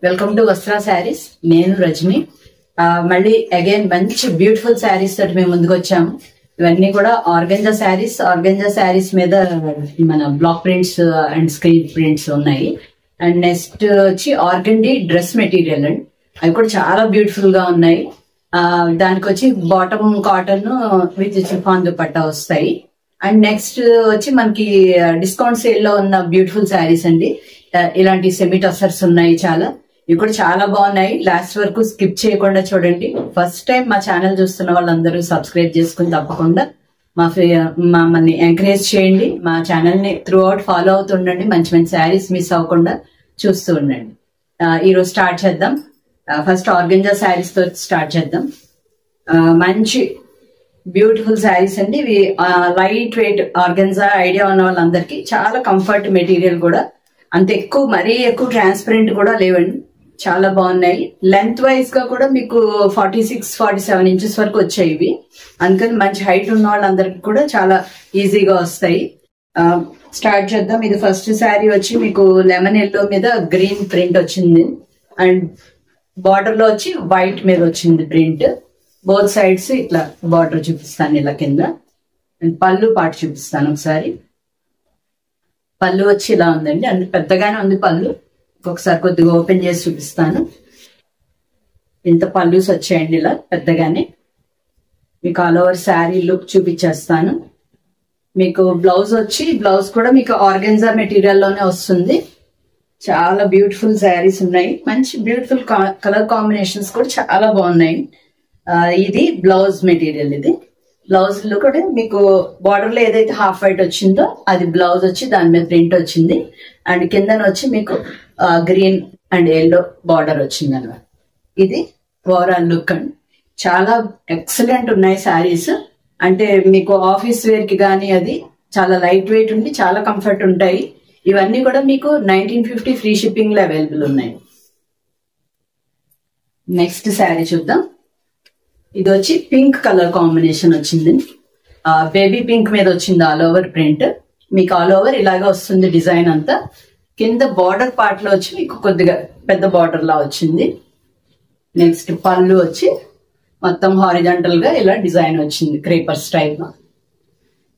Welcome to వస్త్రా saris. నేను రజని. మళ్ళీ again మంచి బ్యూటిఫుల్ శారీస్ తోటి మేము ముందుకు వచ్చాము. ఇవన్నీ కూడా ఆర్గంజా శారీస్. ఆర్గంజా శారీస్ మీద మన block prints and screen prints ఉన్నాయి. అండ్ నెక్స్ట్ వచ్చి ఆర్గండి డ్రెస్ మెటీరియల్ అండి, అవి కూడా చాలా బ్యూటిఫుల్ గా ఉన్నాయి. దానికి వచ్చి bottom cotton with chiffon dupatta వస్తాయి. అండ్ నెక్స్ట్ వచ్చి మనకి డిస్కౌంట్ సేల్ లో ఉన్న బ్యూటిఫుల్ శారీస్ అండి. ఇలాంటి సెమీ టసర్స్ ఉన్నాయి చాలా. ఇవి కూడా చాలా బాగున్నాయి. లాస్ట్ వరకు స్కిప్ చేయకుండా చూడండి. ఫస్ట్ టైం మా ఛానల్ చూస్తున్న వాళ్ళందరూ సబ్స్క్రైబ్ చేసుకుని తప్పకుండా మమ్మల్ని ఎంకరేజ్ చేయండి. మా ఛానల్ ని త్రూ అవుట్ ఫాలో అవుతుండండి. మంచి మంచి శారీస్ మిస్ అవ్వకుండా చూస్తూ ఉండండి. ఈరోజు స్టార్ట్ చేద్దాం. ఫస్ట్ ఆర్గంజా శారీస్ తో స్టార్ట్ చేద్దాం. మంచి బ్యూటిఫుల్ శారీస్ అండి. ఇవి లైట్ వెయిట్ ఆర్గంజా ఐడియా ఉన్న వాళ్ళందరికీ చాలా కంఫర్ట్ మెటీరియల్ కూడా. అంత ఎక్కువ మరీ ఎక్కువ ట్రాన్స్పరెంట్ కూడా లేవండి, చాలా బాగున్నాయి. లెంత్ వైజ్ గా కూడా మీకు 46-47 ఇంచెస్ వరకు వచ్చాయి ఇవి. అందుకని మంచి హైట్ ఉన్న వాళ్ళందరికి కూడా చాలా ఈజీగా వస్తాయి. స్టార్ట్ చేద్దాం. ఇది ఫస్ట్ శారీ వచ్చి మీకు లెమన్ ఎల్లో మీద గ్రీన్ ప్రింట్ వచ్చింది అండ్ బార్డర్ లో వచ్చి వైట్ మీద వచ్చింది ప్రింట్. బోత్ సైడ్స్ ఇట్లా బార్డర్ చూపిస్తాను ఇలా కింద. అండ్ పళ్ళు పాటు చూపిస్తాను ఒకసారి. పళ్ళు వచ్చి ఇలా ఉందండి, అంటే పెద్దగానే ఉంది పళ్ళు. ఒకసారి కొద్దిగా ఓపెన్ చేసి చూపిస్తాను. ఇంత పళ్ళుస్ వచ్చాయండి ఇలా పెద్దగానే. మీకు ఆల్ ఓవర్ శారీ లుక్ చూపించేస్తాను. మీకు బ్లౌజ్ వచ్చి బ్లౌజ్ కూడా మీకు ఆర్గెన్జా మెటీరియల్ లోనే వస్తుంది. చాలా బ్యూటిఫుల్ శారీస్ ఉన్నాయి. మంచి బ్యూటిఫుల్ కలర్ కాంబినేషన్స్ కూడా చాలా బాగున్నాయి. ఇది బ్లౌజ్ మెటీరియల్. ఇది బ్లౌజ్ లో కూడా మీకు బార్డర్ లో ఏదైతే హాఫ్ వైట్ వచ్చిందో అది బ్లౌజ్ వచ్చి దాని మీద ప్రింట్ వచ్చింది. అండ్ కిందన వచ్చి మీకు గ్రీన్ అండ్ ఎల్లో బార్డర్ వచ్చింది అనమాట. ఇది ఓవరాల్ లుక్ అండి. చాలా ఎక్సలెంట్ ఉన్నాయి శారీస్. అంటే మీకు ఆఫీస్ వేర్ కి కానీ అది చాలా లైట్ వెయిట్ ఉండి చాలా కంఫర్ట్ ఉంటాయి. ఇవన్నీ కూడా మీకు 1950 ఫ్రీ షిప్పింగ్ లో అవైలబుల్ ఉన్నాయి. నెక్స్ట్ శారీ చూద్దాం. ఇది వచ్చి పింక్ కలర్ కాంబినేషన్ వచ్చింది. బేబీ పింక్ మీద వచ్చింది ఆల్ ఓవర్ ప్రింట్. మీకు ఆల్ ఓవర్ ఇలాగా వస్తుంది డిజైన్ అంతా. కింద బార్డర్ పార్ట్ లో వచ్చి మీకు కొద్దిగా పెద్ద బార్డర్ లా వచ్చింది. నెక్స్ట్ పళ్ళు వచ్చి మొత్తం హారిజాంటల్ గా ఇలా డిజైన్ వచ్చింది క్రేపర్ స్టైల్ లో.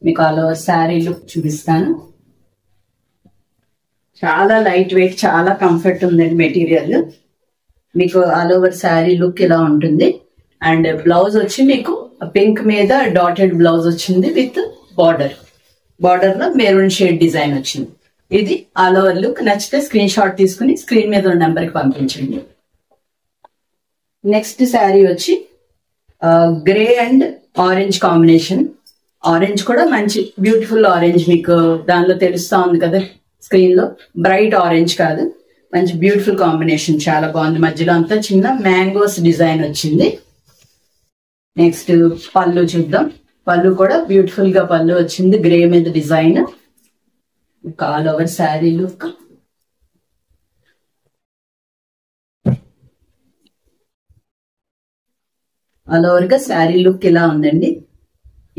మీకు ఆల్ ఓవర్ శారీ లుక్ చూపిస్తాను. చాలా లైట్ వెయిట్, చాలా కంఫర్ట్ ఉందండి మెటీరియల్. మీకు ఆల్ ఓవర్ శారీ లుక్ ఇలా ఉంటుంది. అండ్ బ్లౌజ్ వచ్చి మీకు పింక్ మీద డాటెడ్ బ్లౌజ్ వచ్చింది విత్ బార్డర్. బార్డర్ లో మెరూన్ షేడ్ డిజైన్ వచ్చింది. ఇది ఆల్ ఓవర్ లుక్. నచ్చితే స్క్రీన్ షాట్ తీసుకుని స్క్రీన్ మీద ఉన్న నెంబర్ కి పంపించండి. నెక్స్ట్ శారీ వచ్చి grey and orange combination. Orange కూడా మంచి బ్యూటిఫుల్ ఆరెంజ్. మీకు దానిలో తెలుస్తా ఉంది కదా స్క్రీన్ లో. బ్రైట్ ఆరెంజ్ కాదు, మంచి బ్యూటిఫుల్ కాంబినేషన్. చాలా బాగుంది. మధ్యలో అంతా చిన్న మ్యాంగోస్ డిజైన్ వచ్చింది. నెక్స్ట్ పళ్ళు చూద్దాం. పళ్ళు కూడా బ్యూటిఫుల్ గా పళ్ళు వచ్చింది గ్రే మీద design. All over sari look. All over గా శారీ లుక్ ఇలా ఉందండి.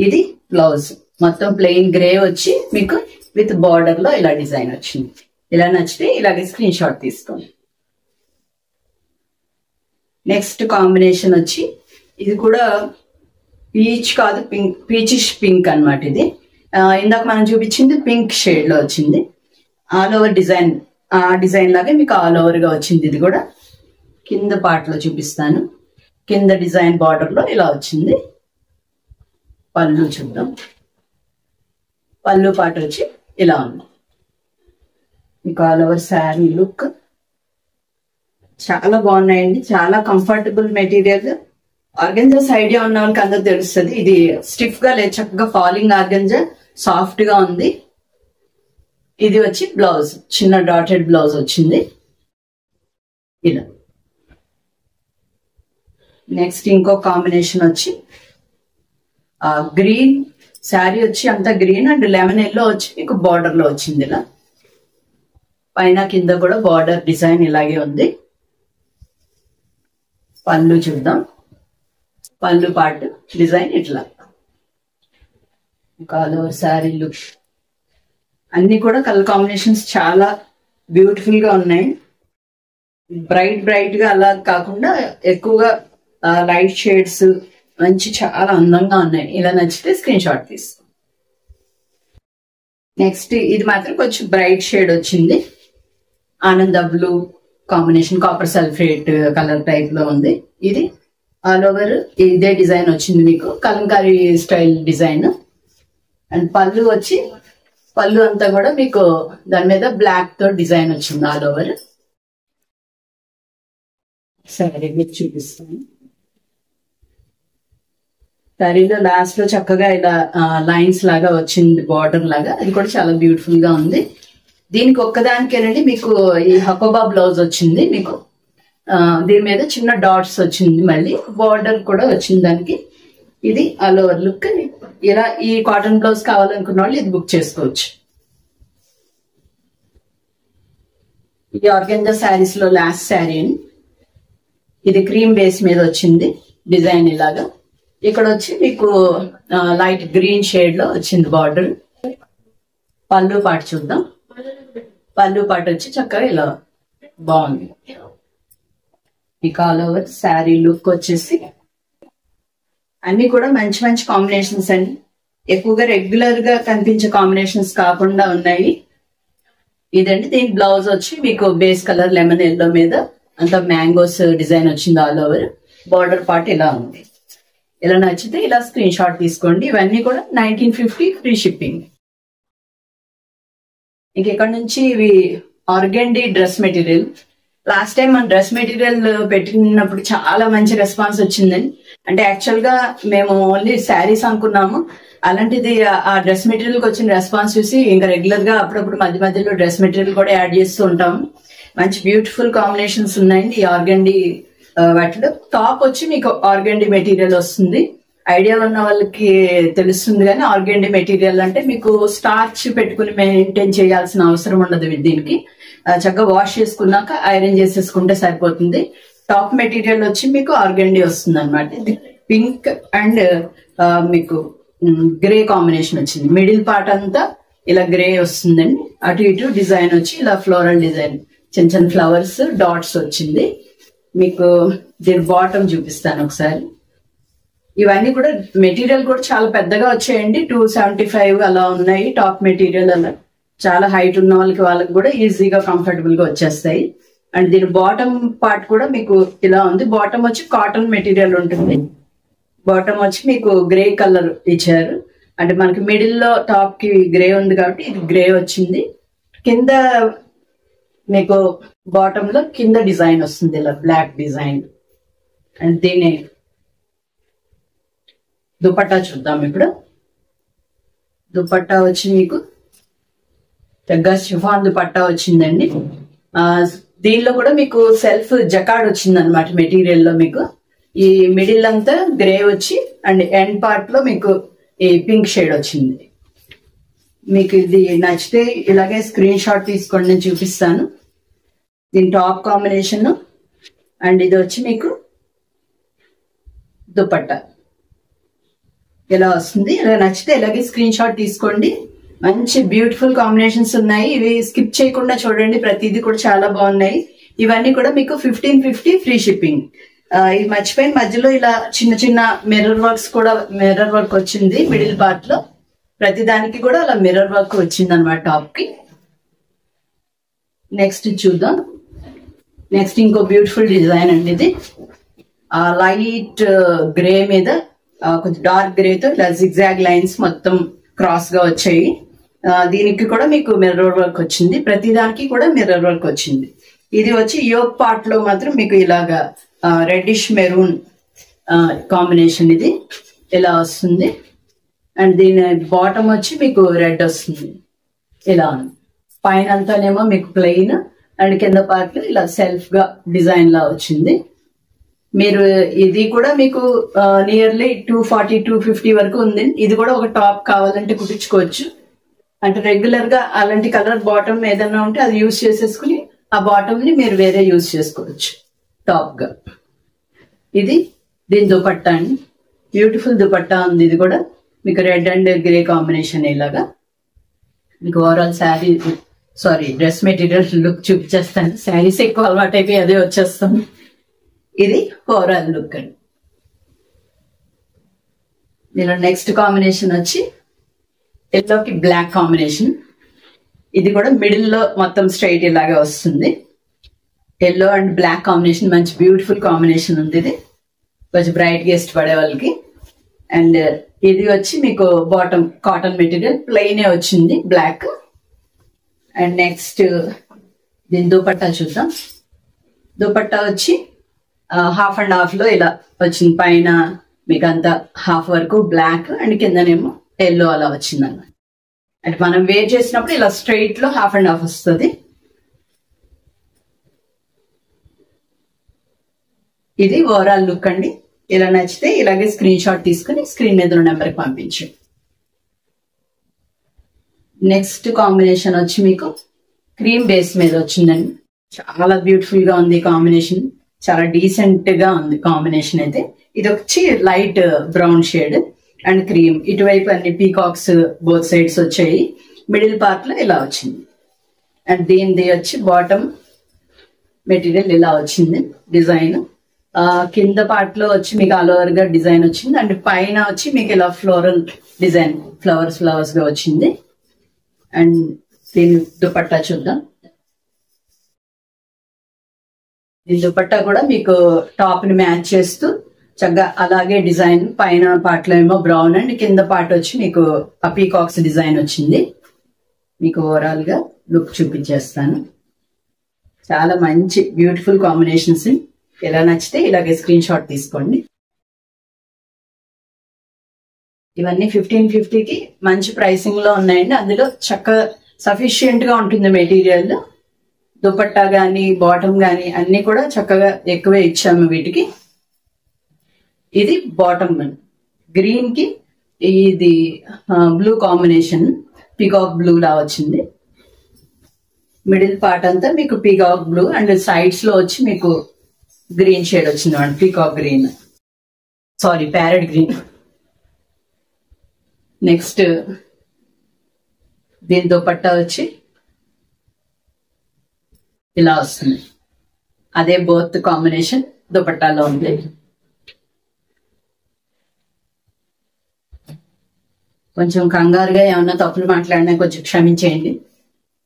ఇది బ్లౌజ్ మొత్తం ప్లెయిన్ గ్రే వచ్చి మీకు విత్ బార్డర్ లో ఇలా డిజైన్ వచ్చింది. ఇలా నచ్చితే ఇలాగే స్క్రీన్ షాట్ తీసుకోండి. నెక్స్ట్ కాంబినేషన్ వచ్చి ఇది కూడా పీచ్ కాదు, పింక్, పీచిష్ పింక్ అనమాట. ఇది ఇందాక మనం చూపించింది పింక్ షేడ్ లో వచ్చింది. ఆల్ ఓవర్ డిజైన్, ఆ డిజైన్ లాగే మీకు ఆల్ ఓవర్ గా వచ్చింది. ఇది కూడా కింద పార్ట్ లో చూపిస్తాను. కింద డిజైన్ బార్డర్ లో ఇలా వచ్చింది. పళ్ళు చూద్దాం. పళ్ళు పార్ట్ వచ్చి ఇలా ఉంది. మీకు ఆల్ ఓవర్ శారీ లుక్ చాలా బాగున్నాయండి. చాలా కంఫర్టబుల్ మెటీరియల్. ఆర్గంజాస్ ఐడియా ఉన్న వాళ్ళకి అందరూ తెలుస్తుంది. ఇది స్టిఫ్ గా లేదు, చక్కగా ఫాలింగ్ ఆర్గంజా, సాఫ్ట్ గా ఉంది. ఇది వచ్చి బ్లౌజ్, చిన్న డాటెడ్ బ్లౌజ్ వచ్చింది ఇలా. నెక్స్ట్ ఇంకో కాంబినేషన్ వచ్చి గ్రీన్ శారీ వచ్చి అంతా గ్రీన్ అండ్ లెమన్ ఎల్లో వచ్చి మీకు బార్డర్ లో వచ్చింది ఇలా. పైన కింద కూడా బార్డర్ డిజైన్ ఇలాగే ఉంది. పళ్ళు చూద్దాం. పళ్ళు పార్ట్ డిజైన్ ఇట్లా. All over sari look. అన్ని కూడా కలర్ కాంబినేషన్స్ చాలా బ్యూటిఫుల్ గా ఉన్నాయి. బ్రైట్ బ్రైట్ గా అలా కాకుండా ఎక్కువగా లైట్ షేడ్స్ మంచి చాలా అందంగా ఉన్నాయి. ఇలా నచ్చితే స్క్రీన్ షాట్ తీసుకో. నెక్స్ట్ ఇది మాత్రం కొంచెం బ్రైట్ షేడ్ వచ్చింది. ఆనంద blue combination copper sulphate colour type లో ఉంది. ఇది ఆల్ ఓవర్ ఇదే డిజైన్ వచ్చింది మీకు, కలంకారీ స్టైల్ డిజైన్. అండ్ పళ్ళు వచ్చి పళ్ళు అంతా కూడా మీకు దాని మీద బ్లాక్ తో డిజైన్ వచ్చింది ఆల్ ఓవర్. సరే మీకు చూపిస్తాను. శారీలో లాస్ట్ లో చక్కగా ఇలా లైన్స్ లాగా వచ్చింది, బార్డర్ లాగా. అది కూడా చాలా బ్యూటిఫుల్ గా ఉంది. దీనికి ఒక్కదానికేనండి మీకు ఈ హకోబా బ్లౌజ్ వచ్చింది మీకు. దీని మీద చిన్న డాట్స్ వచ్చింది, మళ్ళీ బార్డర్ కూడా వచ్చింది దానికి. ఇది ఆల్ ఓవర్ లుక్. ఇలా ఈ కాటన్ బ్లౌజ్ కావాలనుకున్న వాళ్ళు ఇది బుక్ చేసుకోవచ్చు. ఇది ఆర్గెంజా శారీస్ లో లాస్ట్ శారీ అండి. ఇది క్రీమ్ బేస్ మీద వచ్చింది డిజైన్ ఇలాగా. ఇక్కడ వచ్చి మీకు లైట్ గ్రీన్ షేడ్ లో వచ్చింది బార్డర్. పళ్ళు పాటు చూద్దాం. పళ్ళు పాటు వచ్చి చక్కగా ఇలా బాగుంది. మీకు ఆల్ ఓవర్ శారీ లుక్ వచ్చేసి అన్ని కూడా మంచి మంచి కాంబినేషన్స్ అండి. ఎక్కువగా రెగ్యులర్ గా కనిపించే కాంబినేషన్స్ కాకుండా ఉన్నాయి. ఇదండి దీని బ్లౌజ్ వచ్చి మీకు బేస్ కలర్ లెమన్ ఎల్లో మీద అంతా మ్యాంగోస్ డిజైన్ వచ్చింది ఆల్ ఓవర్. బార్డర్ పార్ట్ ఇలా ఉంది. ఇలా నచ్చితే ఇలా స్క్రీన్ షాట్ తీసుకోండి. ఇవన్నీ కూడా 1950 ఫ్రీ షిప్పింగ్. ఇంకెక్కడ నుంచి ఇవి ఆర్గెండీ డ్రెస్ మెటీరియల్. లాస్ట్ టైం మన డ్రెస్ మెటీరియల్ పెట్టినప్పుడు చాలా మంచి రెస్పాన్స్ వచ్చిందండి. అంటే యాక్చువల్ గా మేము ఓన్లీ శారీస్ అనుకున్నాము. అలాంటిది ఆ డ్రెస్ మెటీరియల్ కి వచ్చిన రెస్పాన్స్ చూసి ఇంకా రెగ్యులర్ గా అప్పుడప్పుడు మధ్య మధ్యలో డ్రెస్ మెటీరియల్ కూడా యాడ్ చేస్తూ ఉంటాము. మంచి బ్యూటిఫుల్ కాంబినేషన్స్ ఉన్నాయండి ఈ ఆర్గెండీ వాటిలో. టాప్ వచ్చి మీకు ఆర్గెండీ మెటీరియల్ వస్తుంది. ఐడియా ఉన్న వాళ్ళకి తెలుస్తుంది. కానీ ఆర్గెండీ మెటీరియల్ అంటే మీకు స్టార్చ్ పెట్టుకుని మెయింటైన్ చేయాల్సిన అవసరం ఉండదు. దీనికి చక్కగా వాష్ చేసుకున్నాక ఐరన్ చేసేసుకుంటే సరిపోతుంది. టాప్ మెటీరియల్ వచ్చి మీకు ఆర్గెండీ వస్తుంది అనమాట. పింక్ అండ్ మీకు గ్రే కాంబినేషన్ వచ్చింది. మిడిల్ పార్ట్ అంతా ఇలా గ్రే వస్తుందండి. అటు ఇటు డిజైన్ వచ్చి ఇలా ఫ్లోరల్ డిజైన్, చిన్న చిన్న ఫ్లవర్స్ డాట్స్ వచ్చింది. మీకు దీని బాటమ్ చూపిస్తాను ఒకసారి. ఇవన్నీ కూడా మెటీరియల్ కూడా చాలా పెద్దగా వచ్చాయండి. 275 అలా ఉన్నాయి టాప్ మెటీరియల్. అలా చాలా హైట్ ఉన్న వాళ్ళకి కూడా ఈజీగా కంఫర్టబుల్ గా వచ్చేస్తాయి. అండ్ దీని బాటమ్ పార్ట్ కూడా మీకు ఇలా ఉంది. బాటమ్ వచ్చి కాటన్ మెటీరియల్ ఉంటుంది. బాటమ్ వచ్చి మీకు గ్రే కలర్ ఇచ్చారు. అంటే మనకి మిడిల్ లో టాప్ కి గ్రే ఉంది కాబట్టి ఇది గ్రే వచ్చింది. కింద మీకు బాటమ్ లో కింద డిజైన్ వస్తుంది ఇలా బ్లాక్ డిజైన్. అండ్ దీని దుపట్టా చూద్దాం ఇప్పుడు. దుపట్టా వచ్చి మీకు చక్కగా షిఫాన్ దుపట్టా వచ్చిందండి. దీనిలో కూడా మీకు సెల్ఫ్ జకాడ్ వచ్చింది అనమాట మెటీరియల్ లో. మీకు ఈ మిడిల్ అంతా గ్రే వచ్చి అండ్ ఎండ్ పార్ట్ లో మీకు ఈ పింక్ షేడ్ వచ్చింది. మీకు ఇది నచ్చితే ఇలాగే స్క్రీన్ షాట్ తీసుకోండి, నేను చూపిస్తాను. దీని టాప్ కాంబినేషన్ అండ్ ఇది వచ్చి మీకు దుపట్టా ఇలా వస్తుంది. ఇలా నచ్చితే ఇలాగే స్క్రీన్ షాట్ తీసుకోండి. మంచి బ్యూటిఫుల్ కాంబినేషన్స్ ఉన్నాయి. ఇవి స్కిప్ చేయకుండా చూడండి, ప్రతిదీ కూడా చాలా బాగున్నాయి. ఇవన్నీ కూడా మీకు 1550 ఫ్రీ షిప్పింగ్. ఇది మర్చిపోయిన మధ్యలో ఇలా చిన్న చిన్న మిర్రర్ వర్క్స్ కూడా, మిర్రర్ వర్క్ వచ్చింది మిడిల్ పార్ట్ లో. ప్రతి దానికి కూడా అలా మిర్రర్ వర్క్ వచ్చింది అనమాట టాప్ కి. నెక్స్ట్ చూద్దాం. నెక్స్ట్ ఇంకో బ్యూటిఫుల్ డిజైన్ అండి. ఇది లైట్ గ్రే మీద కొంచెం డార్క్ గ్రే తో ఇలా జిగ్జాగ్ లైన్స్ మొత్తం క్రాస్ గా వచ్చాయి. దీనికి కూడా మీకు మిర్రర్ వర్క్ వచ్చింది. ప్రతి దానికి కూడా మిర్రర్ వర్క్ వచ్చింది. ఇది వచ్చి యోక్ పార్ట్ లో మాత్రం మీకు ఇలాగా రెడ్డిష్ మెరూన్ కాంబినేషన్ ఇది ఇలా వస్తుంది. అండ్ దీని బాటమ్ వచ్చి మీకు రెడ్ వస్తుంది ఇలా. పైన అంతానేమో మీకు ప్లెయిన్ అండ్ కింద పార్ట్ లో ఇలా సెల్ఫ్ గా డిజైన్ లా వచ్చింది. మీరు ఇది కూడా మీకు నియర్లీ 240 250 వరకు ఉంది. ఇది కూడా ఒక టాప్ కావాలంటే కుట్టించుకోవచ్చు. అంటే రెగ్యులర్ గా అలాంటి కలర్ బాటమ్ ఏదైనా ఉంటే అది యూజ్ చేసేసుకుని ఆ బాటమ్ ని మీరు వేరే యూజ్ చేసుకోవచ్చు టాప్ గా. ఇది దీని దుపట్టా అండి. బ్యూటిఫుల్ దుపట్టా ఉంది. ఇది కూడా మీకు రెడ్ అండ్ గ్రే కాంబినేషన్ ఇలాగా. మీకు overall sari sorry dress material look చూపించేస్తాను. శారీస్ ఎక్కువ అలవాటు అయిపోయి అదే వచ్చేస్తాను. ఇది ఓవరాల్ లుక్ అండి. దీనిలో నెక్స్ట్ కాంబినేషన్ వచ్చి ఎల్లోకి బ్లాక్ కాంబినేషన్. ఇది కూడా మిడిల్ లో మొత్తం స్ట్రైట్ ఇలాగే వస్తుంది. ఎల్లో అండ్ బ్లాక్ కాంబినేషన్ మంచి బ్యూటిఫుల్ కాంబినేషన్ ఉంది. ఇది కొంచెం బ్రైట్ గా ఇష్టపడే వాళ్ళకి. అండ్ ఇది వచ్చి మీకు బాటమ్ కాటన్ మెటీరియల్ ప్లెయిన్ వచ్చింది బ్లాక్. అండ్ నెక్స్ట్ దీని దుపట్టా చూద్దాం. దుపట్టా వచ్చి హాఫ్ అండ్ హాఫ్ లో ఇలా వచ్చింది. పైన మీకు అంతా హాఫ్ వరకు బ్లాక్ అండ్ కిందనేమో ఎల్లో అలా వచ్చింది అన్నమాట. అంటే మనం వేర్ చేసినప్పుడు ఇలా స్ట్రైట్ లో హాఫ్ అండ్ హాఫ్ వస్తుంది. ఇది ఓవరాల్ లుక్ అండి. ఇలా నచ్చితే ఇలాగే స్క్రీన్ షాట్ తీసుకుని స్క్రీన్ మీద నెంబర్కి పంపించండి. నెక్స్ట్ కాంబినేషన్ వచ్చి మీకు క్రీమ్ బేస్ మీద వచ్చిందండి. చాలా బ్యూటిఫుల్ గా ఉంది కాంబినేషన్. చాలా డీసెంట్ గా ఉంది కాంబినేషన్ అయితే. ఇది వచ్చి light brown shade and cream. ఇటువైపు అన్ని పీకాక్స్ బోత్ సైడ్స్ వచ్చాయి. మిడిల్ పార్ట్ లో ఇలా వచ్చింది. అండ్ దీనిది వచ్చి బాటమ్ మెటీరియల్ ఇలా వచ్చింది డిజైన్. కింద పార్ట్ లో వచ్చి మీకు ఆల్ ఓవర్ గా డిజైన్ వచ్చింది. అండ్ పైన వచ్చి మీకు ఇలా ఫ్లోరల్ డిజైన్ ఫ్లవర్స్ గా వచ్చింది. అండ్ దీని దుపట్టా చూద్దాం. ఈ దుపట్టా కూడా మీకు టాప్ ని మ్యాచ్ చేస్తూ చక్కగా అలాగే డిజైన్. పైన పార్ట్ లో ఏమో బ్రౌన్ అండ్ కింద పార్ట్ వచ్చి మీకు ఆ పీకాక్స్ డిజైన్ వచ్చింది. మీకు ఓవరాల్ గా లుక్ చూపించేస్తాను. చాలా మంచి బ్యూటిఫుల్ కాంబినేషన్స్. ఎలా నచ్చితే ఇలాగే స్క్రీన్ షాట్ తీసుకోండి. ఇవన్నీ 1550కి మంచి ప్రైసింగ్ లో ఉన్నాయండి. అందులో చక్కగా సఫిషియెంట్ గా ఉంటుంది మెటీరియల్. దుపట్టా గానీ బాటమ్ గానీ అన్ని కూడా చక్కగా ఎక్కువే ఇచ్చాము వీటికి. ఇది బాటమ్ గ్రీన్ కి ఇది బ్లూ కాంబినేషన్ పీకాక్ బ్లూ లా వచ్చింది. మిడిల్ పార్ట్ అంతా మీకు పీకాక్ బ్లూ అండ్ సైడ్స్ లో వచ్చి మీకు గ్రీన్ షేడ్ వచ్చింది అండి. Peacock green sorry parrot green. Next దీని దుపట్టా వచ్చి ఇలా వస్తుంది. అదే బోత్ కాంబినేషన్ దుపట్టాలో ఉంది. కొంచెం కంగారుగా ఏమన్నా తప్పులు మాట్లాడినా కొంచెం క్షమించేయండి.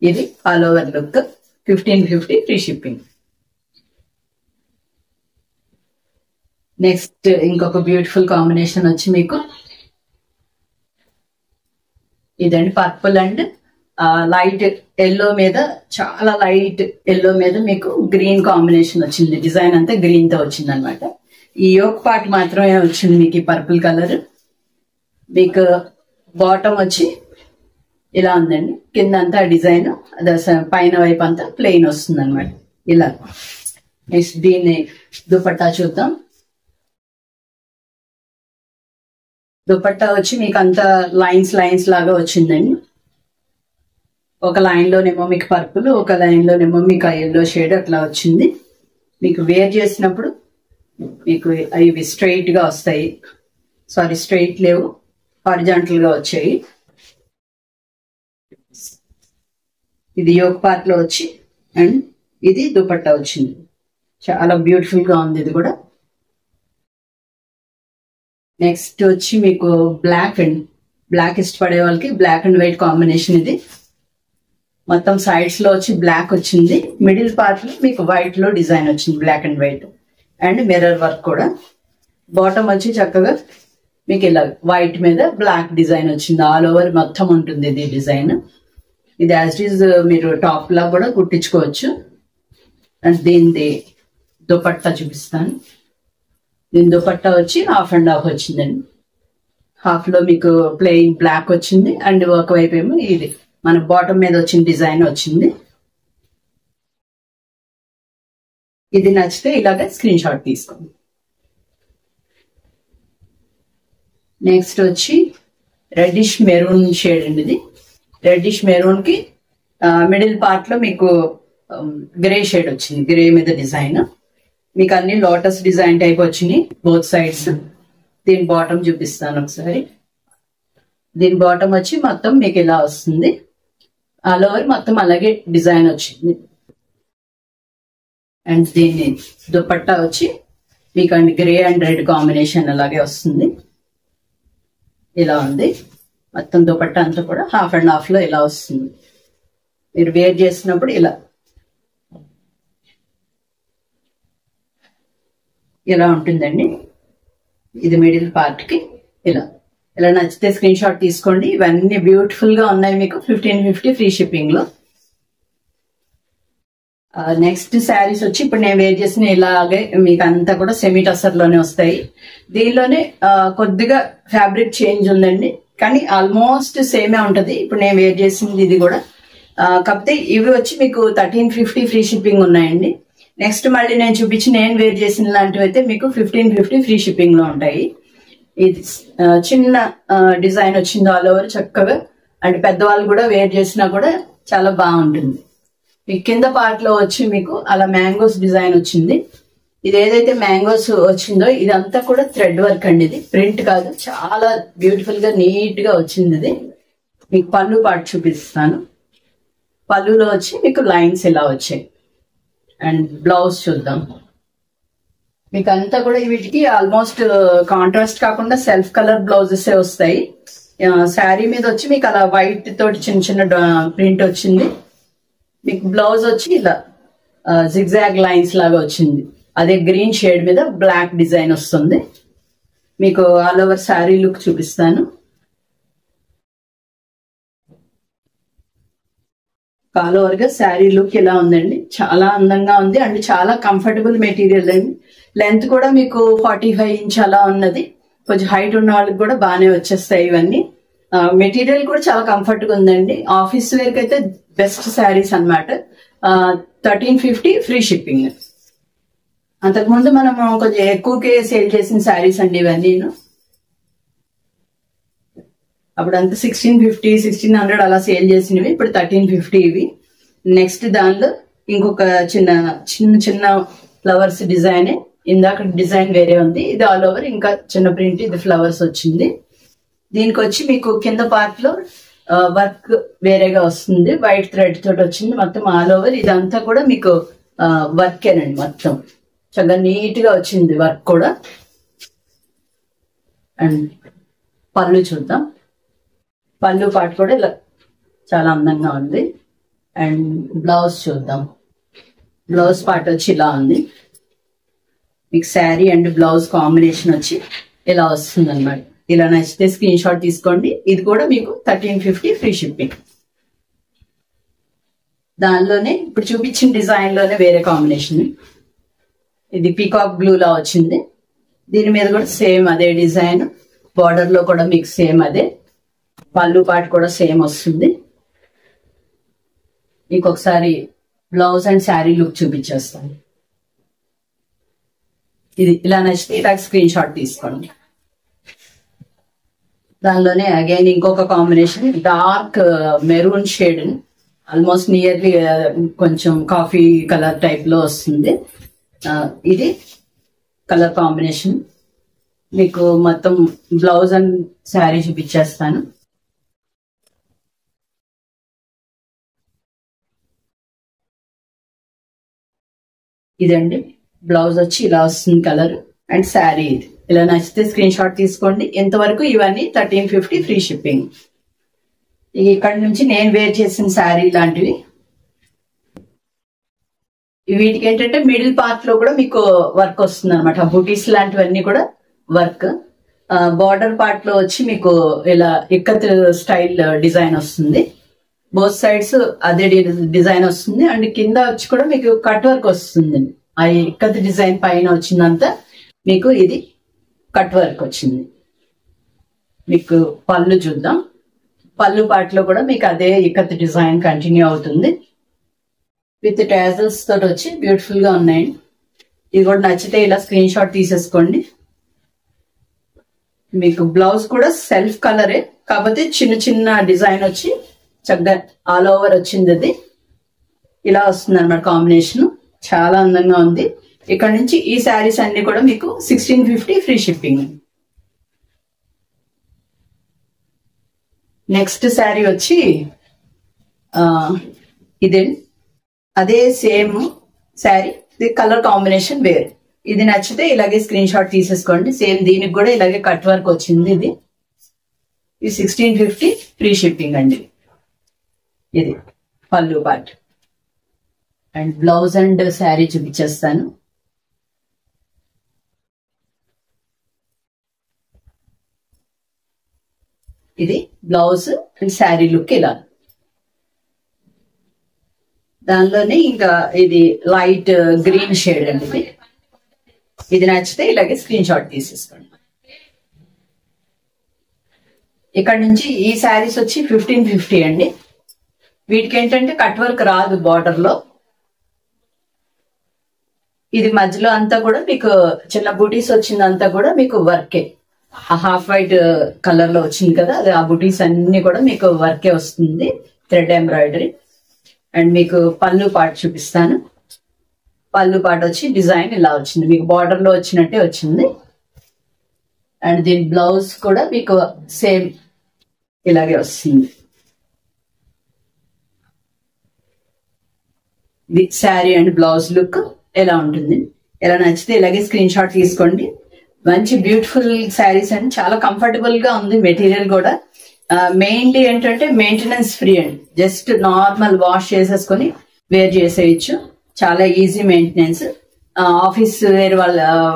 ఇది all over look 1550 free shipping. Next ఇంకొక బ్యూటిఫుల్ కాంబినేషన్ వచ్చి మీకు ఇదండి పర్పుల్ అండ్ లైట్ ఎల్లో మీద చాలా లైట్ ఎల్లో మీద మీకు గ్రీన్ కాంబినేషన్ వచ్చింది. డిజైన్ అంతా గ్రీన్ తో వచ్చింది అనమాట. ఈ యోక్ పార్ట్ మాత్రమే వచ్చింది మీకు ఈ పర్పుల్ కలర్. మీకు బాటమ్ వచ్చి ఇలా ఉందండి. కింద అంతా డిజైన్ పైన వైపు అంతా ప్లెయిన్ వస్తుంది అనమాట ఇలా. నెక్స్ట్ దీన్ని దుపట్టా చూద్దాం. దుపట్టా వచ్చి మీకు అంతా లైన్స్ లాగా వచ్చిందండి. ఒక లైన్ లోనేమో మీకు పర్పుల్, ఒక లైన్ లోనేమో మీకు ఎల్లో షేడ్ అట్లా వచ్చింది. మీకు వేర్ చేసినప్పుడు మీకు ఇవి స్ట్రైట్ గా వస్తాయి. సారీ స్ట్రైట్ లేవు, హారిజాంటల్ గా వచ్చాయి. ఇది యోక్ పార్ట్ లో వచ్చి అండ్ ఇది దుపట్టా వచ్చింది. చాలా బ్యూటిఫుల్ గా ఉంది ఇది కూడా. నెక్స్ట్ వచ్చి మీకు బ్లాక్ ఇష్టపడే వాళ్ళకి బ్లాక్ అండ్ వైట్ కాంబినేషన్. ఇది మొత్తం సైడ్స్ లో వచ్చి బ్లాక్ వచ్చింది. మిడిల్ పార్ట్ లో మీకు వైట్ లో డిజైన్ వచ్చింది, black and white and mirror work కూడా. బాటమ్ వచ్చి చక్కగా మీకు ఇలా వైట్ మీద బ్లాక్ డిజైన్ వచ్చింది. ఆల్ ఓవర్ మొత్తం ఉంటుంది ఇది డిజైన్. ఇది యాజ్ ఇట్ ఈజ్ మీరు టాప్ లా కూడా కుట్టించుకోవచ్చు. అండ్ దీనిది దుపట్టా చూపిస్తాను. దీని దుపట్టా వచ్చి హాఫ్ అండ్ హాఫ్ వచ్చిందండి. హాఫ్ లో మీకు ప్లెయిన్ బ్లాక్ వచ్చింది అండ్ ఒకవైపు ఏమో ఇది మన బాటమ్ మీద వచ్చిన డిజైన్ వచ్చింది. ఇది నచ్చితే ఇలాగే స్క్రీన్ షాట్ తీసుకోండి. నెక్స్ట్ వచ్చి రెడ్డిష్ మెరూన్ షేడ్ అండి. ఇది రెడ్డిష్ మెరూన్ కి మిడిల్ పార్ట్ లో మీకు గ్రే షేడ్ వచ్చింది. గ్రే మీద డిజైన్ మీకు అన్ని లోటస్ డిజైన్ టైప్ వచ్చినాయి బోత్ సైడ్స్. దీని బాటమ్ చూపిస్తాను ఒకసారి. దీని బాటమ్ వచ్చి మొత్తం మీకు ఇలా వస్తుంది. ఆల్ ఓవర్ మొత్తం అలాగే డిజైన్ వచ్చింది. అండ్ దీని దుపట్టా వచ్చి మీకు and grey and red combination అలాగే వస్తుంది. ఇలా ఉంది మొత్తం దుపట్టా అంతా కూడా హాఫ్ అండ్ హాఫ్ లో ఇలా వస్తుంది. మీరు వేర్ చేసినప్పుడు ఇలా ఉంటుందండి. ఇది మిడిల్ పార్ట్ కి ఇలా నచ్చితే స్క్రీన్ షాట్ తీసుకోండి. ఇవన్నీ బ్యూటిఫుల్ గా ఉన్నాయి. మీకు 1550 ఫ్రీ షిప్పింగ్ లో. నెక్స్ట్ శారీస్ వచ్చి ఇప్పుడు నేను వేర్ చేసిన ఇలాగే మీకు అంతా కూడా సెమీ టసర్ లోనే వస్తాయి. దీనిలోనే కొద్దిగా ఫ్యాబ్రిక్ చేంజ్ ఉందండి, కానీ ఆల్మోస్ట్ సేమే ఉంటది. ఇప్పుడు నేను వేర్ చేసింది ఇది కూడా. కాకపోతే ఇవి వచ్చి మీకు 1350 ఫ్రీ షిప్పింగ్ ఉన్నాయండి. నెక్స్ట్ మళ్ళీ నేను చూపించి నేను వేర్ చేసిన లాంటివి అయితే మీకు 1550 ఫ్రీ షిప్పింగ్ లో ఉంటాయి. ఇది చిన్న డిజైన్ వచ్చింది ఆల్ ఓవర్ చక్కగా. అండ్ పెద్దవాళ్ళు కూడా వేర్ చేసినా కూడా చాలా బాగుంటుంది. మీ కింద పార్ట్ లో వచ్చి మీకు అలా మ్యాంగోస్ డిజైన్ వచ్చింది. ఇది ఏదైతే మ్యాంగోస్ వచ్చిందో ఇదంతా కూడా థ్రెడ్ వర్క్ అండి. ఇది ప్రింట్ కాదు, చాలా బ్యూటిఫుల్ గా నీట్ గా వచ్చింది. ఇది మీకు పళ్ళు పార్ట్ చూపిస్తాను. పళ్ళులో వచ్చి మీకు లైన్స్ ఇలా వచ్చాయి. అండ్ బ్లౌజ్ చూద్దాం. మీకు అంతా కూడా వీటికి ఆల్మోస్ట్ కాంట్రాస్ట్ కాకుండా సెల్ఫ్ కలర్ బ్లౌజెస్ వస్తాయి. శారీ మీద వచ్చి మీకు అలా వైట్ తోటి చిన్న చిన్న ప్రింట్ వచ్చింది. మీకు బ్లౌజ్ వచ్చి ఇలా జిగ్జాగ్ లైన్స్ లాగా వచ్చింది. అదే గ్రీన్ షేడ్ మీద బ్లాక్ డిజైన్ వస్తుంది. మీకు ఆల్ ఓవర్ శారీ లుక్ చూపిస్తాను. ఆల్ ఓవర్ గా శారీ లుక్ ఇలా ఉందండి. చాలా అందంగా ఉంది అండ్ చాలా కంఫర్టబుల్ మెటీరియల్ అండి. లెంత్ కూడా మీకు 45 ఇంచ్ అలా ఉన్నది. కొంచెం హైట్ ఉన్న వాళ్ళకి కూడా బాగానే వచ్చేస్తాయి ఇవన్నీ. మెటీరియల్ కూడా చాలా కంఫర్ట్ గా ఉందండి. ఆఫీస్ వేర్ కి అయితే బెస్ట్ శారీస్ అనమాట. 1350 ఫ్రీ షిప్పింగ్. అంతకుముందు మనం కొంచెం ఎక్కువకే సేల్ చేసిన శారీస్ అండి ఇవన్నీ. అప్పుడు అంతా 1650 1600 అలా సేల్ చేసినవి. ఇప్పుడు 1350 ఇవి. నెక్స్ట్ దానిలో ఇంకొక చిన్న చిన్న చిన్న ఫ్లవర్స్ డిజైన్. ఇందాక డిజైన్ వేరే ఉంది. ఇది ఆల్ ఓవర్ ఇంకా చిన్న ప్రింట్. ఇది ఫ్లవర్స్ వచ్చింది. దీనికి వచ్చి మీకు కింద పార్ట్ లో వర్క్ వేరేగా వస్తుంది. వైట్ థ్రెడ్ తోటి వచ్చింది మొత్తం ఆల్ ఓవర్. ఇదంతా కూడా మీకు వర్కేనండి. మొత్తం చాలా నీట్ గా వచ్చింది వర్క్ కూడా. అండ్ పళ్ళు చూద్దాం. పళ్ళు పార్ట్ కూడా ఇలా చాలా అందంగా ఉంది. అండ్ బ్లౌజ్ చూద్దాం. బ్లౌజ్ పార్ట్ వచ్చి ఇలా ఉంది. మీకు శారీ అండ్ బ్లౌజ్ కాంబినేషన్ వచ్చి ఇలా వస్తుంది అనమాట. ఇలా నచ్చితే స్క్రీన్ షాట్ తీసుకోండి. ఇది కూడా మీకు 1350 ఫ్రీ షిప్పింగ్. దానిలోనే ఇప్పుడు చూపించిన డిజైన్ లోనే వేరే కాంబినేషన్. ఇది పీకాక్ బ్లూ లా వచ్చింది. దీని మీద కూడా సేమ్ అదే డిజైన్. బార్డర్ లో కూడా మీకు సేమ్ అదే. పళ్ళు పార్ట్ కూడా సేమ్ వస్తుంది. ఇంకొకసారి బ్లౌజ్ అండ్ శారీ లుక్ చూపించేస్తాను. ఇది ఇలా నచ్చితే ఇలా స్క్రీన్ షాట్ తీసుకోండి. దానిలోనే అగైన్ ఇంకొక combination dark maroon shade, almost nearly కొంచెం కాఫీ కలర్ టైప్ లో వస్తుంది. ఇది కలర్ కాంబినేషన్. మీకు మొత్తం బ్లౌజ్ అండ్ శారీ చూపించేస్తాను. ఇదండి బ్లౌజ్ వచ్చి ఇలా వస్తుంది కలర్. అండ్ శారీ ఇది. ఇలా నచ్చితే స్క్రీన్ షాట్ తీసుకోండి. ఇంతవరకు ఇవన్నీ 1350 ఫ్రీ షిప్పింగ్. ఇక్కడ నుంచి నేను వేర్ చేసిన శారీ లాంటివి. వీటికి ఏంటంటే మిడిల్ పార్ట్ లో కూడా మీకు వర్క్ వస్తుంది అనమాట. బూటీస్ లాంటివన్నీ కూడా వర్క్. బార్డర్ పార్ట్ లో వచ్చి మీకు ఇలా ఇక్కత్ స్టైల్ డిజైన్ వస్తుంది. బోత్ సైడ్స్ అదే డిజైన్ వస్తుంది. అండ్ కింద వచ్చి కూడా మీకు కట్ వర్క్ వస్తుంది. ఆ ఇక్కత్ డిజైన్ పైన వచ్చిందంతా మీకు ఇది కట్ వర్క్ వచ్చింది. మీకు పళ్ళు చూద్దాం. పళ్ళు పార్ట్ లో కూడా మీకు అదే ఇక్కత్ డిజైన్ కంటిన్యూ అవుతుంది. విత్ టాజల్స్ తోటి వచ్చి బ్యూటిఫుల్ గా ఉన్నాయి. ఇది కూడా నచ్చితే ఇలా స్క్రీన్ షాట్ తీసేసుకోండి. మీకు బ్లౌజ్ కూడా సెల్ఫ్ కలరే, కాకపోతే చిన్న చిన్న డిజైన్ వచ్చి చక్కగా ఆల్ ఓవర్ వచ్చింది. అది ఇలా వస్తుంది అన్నమాట కాంబినేషన్. చాలా అందంగా ఉంది. ఇక్కడ నుంచి ఈ శారీస్ అన్ని కూడా మీకు 1650 ఫ్రీ షిప్పింగ్. నెక్స్ట్ శారీ వచ్చి ఇది అదే సేమ్ శారీ, ఇది కలర్ కాంబినేషన్ వేరు. ఇది నచ్చితే ఇలాగే స్క్రీన్ షాట్ తీసేసుకోండి. సేమ్ దీనికి కూడా ఇలాగే కట్ వర్క్ వచ్చింది. ఇది 1650 ఫ్రీ షిప్పింగ్ అండి. ఇది పళ్ళు part and blouse and sari చూపించేస్తాను. ఇది బ్లౌజ్ అండ్ శారీ లుక్ ఇలా. దానిలోనే ఇంకా ఇది లైట్ గ్రీన్ షేడ్ అండి. ఇది నచ్చితే ఇలాగే స్క్రీన్ షాట్ తీసేసుకోండి. ఇక్కడ నుంచి ఈ శారీస్ వచ్చి 1550 అండి. వీటికి ఏంటంటే కట్ వర్క్ రాదు బార్డర్ లో. ఇది మధ్యలో అంతా కూడా మీకు చిన్న బూటీస్ వచ్చిందంతా కూడా మీకు వర్కే. హాఫ్ వైట్ కలర్ లో వచ్చింది కదా, అది ఆ బూటీస్ అన్ని కూడా మీకు వర్కే వస్తుంది, థ్రెడ్ ఎంబ్రాయిడరీ. అండ్ మీకు పళ్ళు పాట చూపిస్తాను. పళ్ళు పాట వచ్చి డిజైన్ ఇలా వచ్చింది, మీకు బార్డర్ లో వచ్చినట్టే వచ్చింది. అండ్ దీని బ్లౌజ్ కూడా మీకు సేమ్ ఇలాగే వస్తుంది. ఇది శారీ అండ్ బ్లౌజ్ లుక్ ఎలా ఉంటుంది. ఎలా నచ్చితే ఇలాగే స్క్రీన్ షాట్ తీసుకోండి. మంచి బ్యూటిఫుల్ శారీస్ అండి, చాలా కంఫర్టబుల్ గా ఉంది మెటీరియల్ కూడా. మెయిన్లీ ఏంటంటే మెయింటెనెన్స్ ఫ్రీ అండి. జస్ట్ నార్మల్ వాష్ చేసేసుకొని వేర్ చేసేయచ్చు. చాలా ఈజీ మెయింటెనెన్స్. ఆఫీస్ వేర్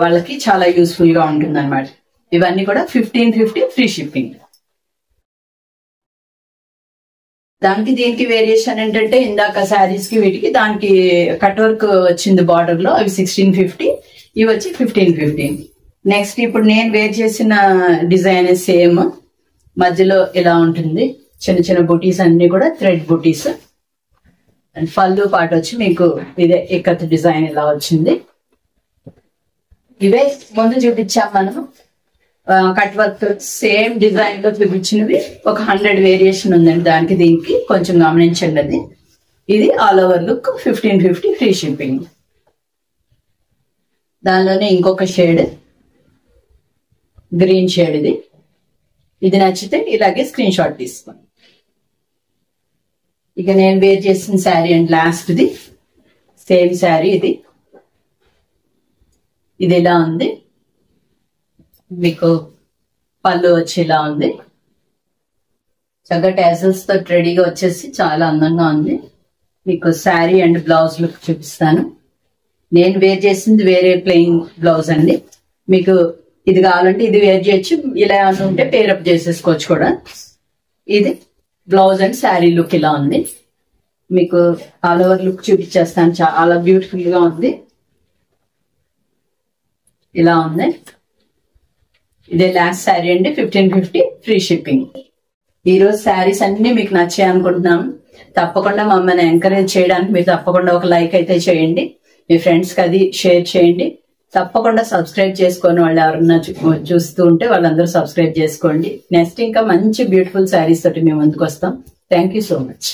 వాళ్ళకి చాలా యూస్ఫుల్ గా ఉంటుంది అనమాట. ఇవన్నీ కూడా 1550 ఫ్రీ షిప్పింగ్. దానికి దీనికి వేరియేషన్ ఏంటంటే ఇందాక శారీస్ కి వీటికి దానికి కట్ వర్క్ వచ్చింది బార్డర్ లో, అవి 1650, ఇవి వచ్చి 1550. నెక్స్ట్ ఇప్పుడు నేను వేర్ చేసిన డిజైన్ సేమ్, మధ్యలో ఇలా ఉంటుంది. చిన్న చిన్న బూటీస్ అన్ని కూడా థ్రెడ్ బూటీస్. అండ్ పళ్ళు పాట వచ్చి మీకు ఇదే ఇక్కత్ డిజైన్ ఇలా వచ్చింది. ఇవే ముందు చూపించాం మనం కట్ వర్క్ సేమ్ డిజైన్ లో చూపించినవి. ఒక 100 వేరియేషన్ ఉందండి దానికి దీనికి, కొంచెం గమనించండి అది. ఇది all over look 1550 free shipping. దానిలోనే ఇంకొక షేడ్ గ్రీన్ షేడ్. ఇది నచ్చితే ఇలాగే స్క్రీన్ షాట్ తీసుకోండి. ఇక నేను వేర్ చేసిన sari and last the same sari. ఇది ఇలా ఉంది, మీకు పళ్ళు వచ్చి ఇలా ఉంది. చక్కగా టాజల్స్ తో రెడీగా వచ్చేసి చాలా అందంగా ఉంది. మీకు శారీ అండ్ బ్లౌజ్ లుక్ చూపిస్తాను. నేను వేర్ చేసింది వేరే ప్లెయిన్ బ్లౌజ్ అండి. మీకు ఇది కావాలంటే ఇది వేర్ చేయొచ్చు, ఇలా ఉంటే పేరప్ చేసేసుకోవచ్చు కూడా. ఇది బ్లౌజ్ అండ్ శారీ లుక్ ఇలా ఉంది. మీకు ఆల్ ఓవర్ లుక్ చూపించేస్తాను. చాలా బ్యూటిఫుల్ గా ఉంది. ఇలా ఉంది. ఇదే లాస్ట్ శారీ అండి, 1550 ఫ్రీ షిప్పింగ్. ఈ రోజు శారీస్ అన్ని మీకు నచ్చాయి అనుకుంటున్నాను. తప్పకుండా మమ్మల్ని ఎంకరేజ్ చేయడానికి మీరు తప్పకుండా ఒక లైక్ అయితే చేయండి. మీ ఫ్రెండ్స్ కి అది షేర్ చేయండి. తప్పకుండా సబ్స్క్రైబ్ చేసుకొని వాళ్ళు ఎవరన్నా చూస్తూ ఉంటే వాళ్ళందరూ సబ్స్క్రైబ్ చేసుకోండి. నెక్స్ట్ ఇంకా మంచి బ్యూటిఫుల్ శారీస్ తోటి మేము ముందుకు వస్తాం. Thank you so much.